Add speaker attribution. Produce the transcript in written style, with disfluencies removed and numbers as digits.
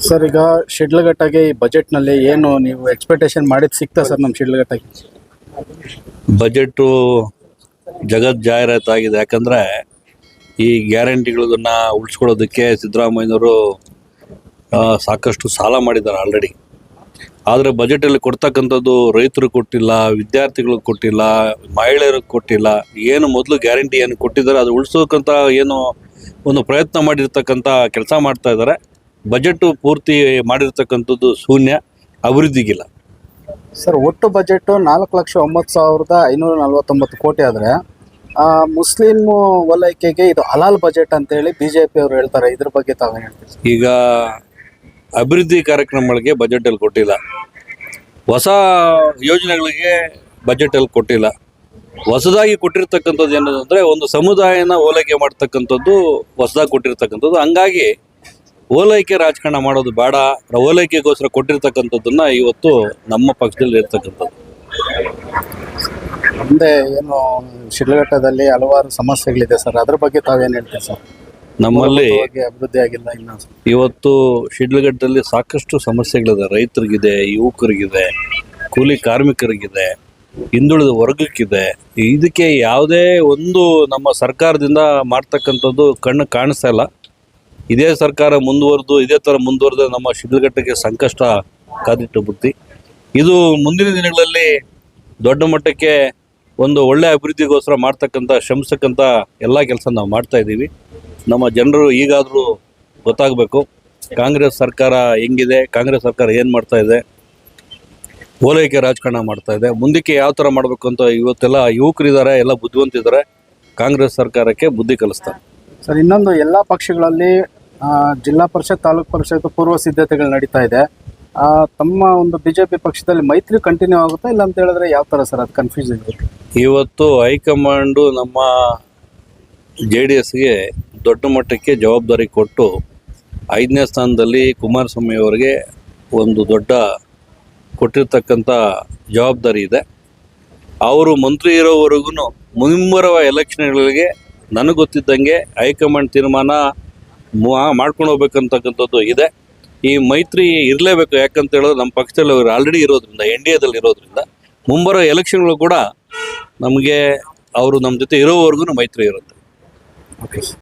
Speaker 1: Sir ಈಗ ಶಿಡ್ಲಘಟ್ಟಗೆ ಈ ಬಜೆಟ್ನಲ್ಲಿ ಏನು ನೀವು ಎಕ್ಸ್ಪೆಕ್ಟೇಷನ್ ಮಾಡಿದ್ದು ಸಿಗ್ತಾ ಸರ್ ನಮ್ಮ ಶಿಡ್ಲಘಟ್ಟಗೆ?
Speaker 2: ಬಜೆಟು ಜಗತ್ ಜಾಹೀರಾತಾಗಿದೆ. ಯಾಕಂದರೆ ಈ ಗ್ಯಾರಂಟಿಗಳನ್ನ ಉಳಿಸ್ಕೊಳ್ಳೋದಕ್ಕೆ ಸಿದ್ದರಾಮಯ್ಯನವರು ಸಾಕಷ್ಟು ಸಾಲ ಮಾಡಿದ್ದಾರೆ ಆಲ್ರೆಡಿ. ಆದರೆ ಬಜೆಟಲ್ಲಿ ಕೊಡ್ತಕ್ಕಂಥದ್ದು ರೈತರು ಕೊಟ್ಟಿಲ್ಲ, ವಿದ್ಯಾರ್ಥಿಗಳಿಗೆ ಕೊಟ್ಟಿಲ್ಲ, ಮಹಿಳೆಯರಿಗೆ ಕೊಟ್ಟಿಲ್ಲ. ಏನು ಮೊದಲು ಗ್ಯಾರಂಟಿ ಏನು ಕೊಟ್ಟಿದ್ದಾರೆ ಅದು ಉಳಿಸೋಕ್ಕಂತ ಏನು ಒಂದು ಪ್ರಯತ್ನ ಮಾಡಿರ್ತಕ್ಕಂಥ ಕೆಲಸ ಮಾಡ್ತಾ ಇದ್ದಾರೆ. ಬಜೆಟು ಪೂರ್ತಿ ಮಾಡಿರ್ತಕ್ಕಂಥದ್ದು ಶೂನ್ಯ, ಅಭಿವೃದ್ಧಿಗಿಲ್ಲ.
Speaker 1: ಸರ್ ಒಟ್ಟು ಬಜೆಟ್ 4,09,549 ಕೋಟಿ ಆದರೆ ಮುಸ್ಲಿಂ ವಲಯಕ್ಕೆ ಇದು ಹಲಾಲ್ ಬಜೆಟ್ ಅಂತೇಳಿ ಬಿಜೆಪಿ ಅವರು ಹೇಳ್ತಾರೆ. ಇದ್ರ ಬಗ್ಗೆ ತಾವೇನು ಹೇಳ್ತೀವಿ?
Speaker 2: ಈಗ ಅಭಿವೃದ್ಧಿ ಕಾರ್ಯಕ್ರಮಗಳಿಗೆ ಬಜೆಟಲ್ಲಿ ಕೊಟ್ಟಿಲ್ಲ, ಹೊಸ ಯೋಜನೆಗಳಿಗೆ ಬಜೆಟಲ್ಲಿ ಕೊಟ್ಟಿಲ್ಲ. ಹೊಸದಾಗಿ ಕೊಟ್ಟಿರ್ತಕ್ಕಂಥದ್ದು ಏನಂದರೆ ಒಂದು ಸಮುದಾಯನ ಓಲೈಕೆ ಮಾಡ್ತಕ್ಕಂಥದ್ದು ಹೊಸದಾಗಿ ಕೊಟ್ಟಿರ್ತಕ್ಕಂಥದ್ದು. ಹಂಗಾಗಿ ಓಲೈಕೆ ರಾಜಕಾರಣ ಮಾಡೋದು ಬೇಡ, ಓಲೈಕೆಗೋಸ್ಕರ ಕೊಟ್ಟಿರ್ತಕ್ಕಂಥದ್ದನ್ನು ಇವತ್ತು ನಮ್ಮ ಪಕ್ಷದಲ್ಲಿ ಇರ್ತಕ್ಕಂಥದ್ದು.
Speaker 1: ಮುಂದೆ ಏನು ಶಿಡ್ಲಘಟ್ಟದಲ್ಲಿ ಹಲವಾರು ಸಮಸ್ಯೆಗಳಿದೆ ಸರ್, ಅದ್ರ ಬಗ್ಗೆ ತಾವೇನು ಹೇಳ್ತೀವಿ ಸರ್?
Speaker 2: ನಮ್ಮಲ್ಲಿ
Speaker 1: ಅಭಿವೃದ್ಧಿ ಆಗಿಲ್ಲ ಇನ್ನು.
Speaker 2: ಇವತ್ತು ಶಿಡ್ಲಘಟ್ಟದಲ್ಲಿ ಸಾಕಷ್ಟು ಸಮಸ್ಯೆಗಳಿದೆ. ರೈತರಿಗಿದೆ, ಯುವಕರಿಗಿದೆ, ಕೂಲಿ ಕಾರ್ಮಿಕರಿಗಿದೆ, ಹಿಂದುಳಿದ ವರ್ಗಕ್ಕಿದೆ. ಇದಕ್ಕೆ ಯಾವುದೇ ಒಂದು ನಮ್ಮ ಸರ್ಕಾರದಿಂದ ಮಾಡ್ತಕ್ಕಂಥದ್ದು ಕಣ್ಣು ಕಾಣಿಸ್ತಾ ಇಲ್ಲ. ಇದೇ ಸರ್ಕಾರ ಮುಂದುವರೆದು ಇದೇ ಥರ ಮುಂದುವರೆದ ನಮ್ಮ ಶಿಡ್ಲಘಟ್ಟಕ್ಕೆ ಸಂಕಷ್ಟ ಕಾದಿಟ್ಟು ಬುತ್ತಿ. ಇದು ಮುಂದಿನ ದಿನಗಳಲ್ಲಿ ದೊಡ್ಡ ಮಟ್ಟಕ್ಕೆ ಒಂದು ಒಳ್ಳೆಯ ಅಭಿವೃದ್ಧಿಗೋಸ್ಕರ ಮಾಡ್ತಕ್ಕಂಥ ಶ್ರಮಿಸ್ತಕ್ಕಂಥ ಎಲ್ಲ ಕೆಲಸ ನಾವು ಮಾಡ್ತಾ ಇದ್ದೀವಿ. ನಮ್ಮ ಜನರು ಈಗಾದರೂ ಗೊತ್ತಾಗಬೇಕು ಕಾಂಗ್ರೆಸ್ ಸರ್ಕಾರ ಹೆಂಗಿದೆ, ಕಾಂಗ್ರೆಸ್ ಸರ್ಕಾರ ಏನು ಮಾಡ್ತಾ ಇದೆ, ಓಲೈಕೆ ರಾಜಕಾರಣ ಮಾಡ್ತಾ ಇದೆ. ಮುಂದಕ್ಕೆ ಯಾವ ಥರ ಮಾಡಬೇಕು ಅಂತ ಇವತ್ತೆಲ್ಲ ಯುವಕರಿದ್ದಾರೆ, ಎಲ್ಲ ಬುದ್ಧಿವಂತಿದ್ದಾರೆ. ಕಾಂಗ್ರೆಸ್ ಸರ್ಕಾರಕ್ಕೆ ಬುದ್ಧಿ ಕಲಿಸ್ತಾರೆ
Speaker 1: ಸರ್. ಇನ್ನೊಂದು ಎಲ್ಲ ಪಕ್ಷಗಳಲ್ಲಿ ಜಿಲ್ಲಾ ಪರಿಷತ್, ತಾಲೂಕು ಪರಿಷತ್ ಪೂರ್ವ ಸಿದ್ಧತೆಗಳು ನಡೀತಾ ಇದೆ. ತಮ್ಮ ಒಂದು ಬಿಜೆಪಿ ಪಕ್ಷದಲ್ಲಿ ಮೈತ್ರಿ ಕಂಟಿನ್ಯೂ ಆಗುತ್ತಾ ಇಲ್ಲ ಅಂತ ಹೇಳಿದ್ರೆ ಯಾವ ಥರ ಸರ್? ಅದು ಕನ್ಫ್ಯೂಷನ್ ಇದೆ.
Speaker 2: ಇವತ್ತು ಹೈಕಮಾಂಡು ನಮ್ಮ JDSಗೆ ದೊಡ್ಡ ಮಟ್ಟಕ್ಕೆ ಜವಾಬ್ದಾರಿ ಕೊಟ್ಟು 5ನೇ ಸ್ಥಾನದಲ್ಲಿ ಕುಮಾರಸ್ವಾಮಿ ಅವರಿಗೆ ಒಂದು ದೊಡ್ಡ ಕೊಟ್ಟಿರ್ತಕ್ಕಂಥ ಜವಾಬ್ದಾರಿ ಇದೆ. ಅವರು ಮಂತ್ರಿ ಇರೋವರೆಗೂ ಮುಂಬರುವ ಎಲೆಕ್ಷನ್ಗಳಿಗೆ ನನಗೆ ಗೊತ್ತಿದ್ದಂಗೆ ಹೈಕಮಾಂಡ್ ತೀರ್ಮಾನ ಮಾಡ್ಕೊಂಡು ಹೋಗ್ಬೇಕಂತಕ್ಕಂಥದ್ದು ಇದೆ. ಈ ಮೈತ್ರಿ ಇರಲೇಬೇಕು. ಯಾಕಂತ ಹೇಳಿದ್ರೆ ನಮ್ಮ ಪಕ್ಷದಲ್ಲಿ ಅವರು ಆಲ್ರೆಡಿ ಇರೋದ್ರಿಂದ, NDAದಲ್ಲಿ ಇರೋದ್ರಿಂದ ಮುಂಬರೋ ಎಲೆಕ್ಷನ್ಗಳು ಕೂಡ ನಮಗೆ ಅವರು ನಮ್ಮ ಜೊತೆ ಇರೋವರೆಗೂ ಮೈತ್ರಿ ಇರುತ್ತೆ.
Speaker 1: ಓಕೆ.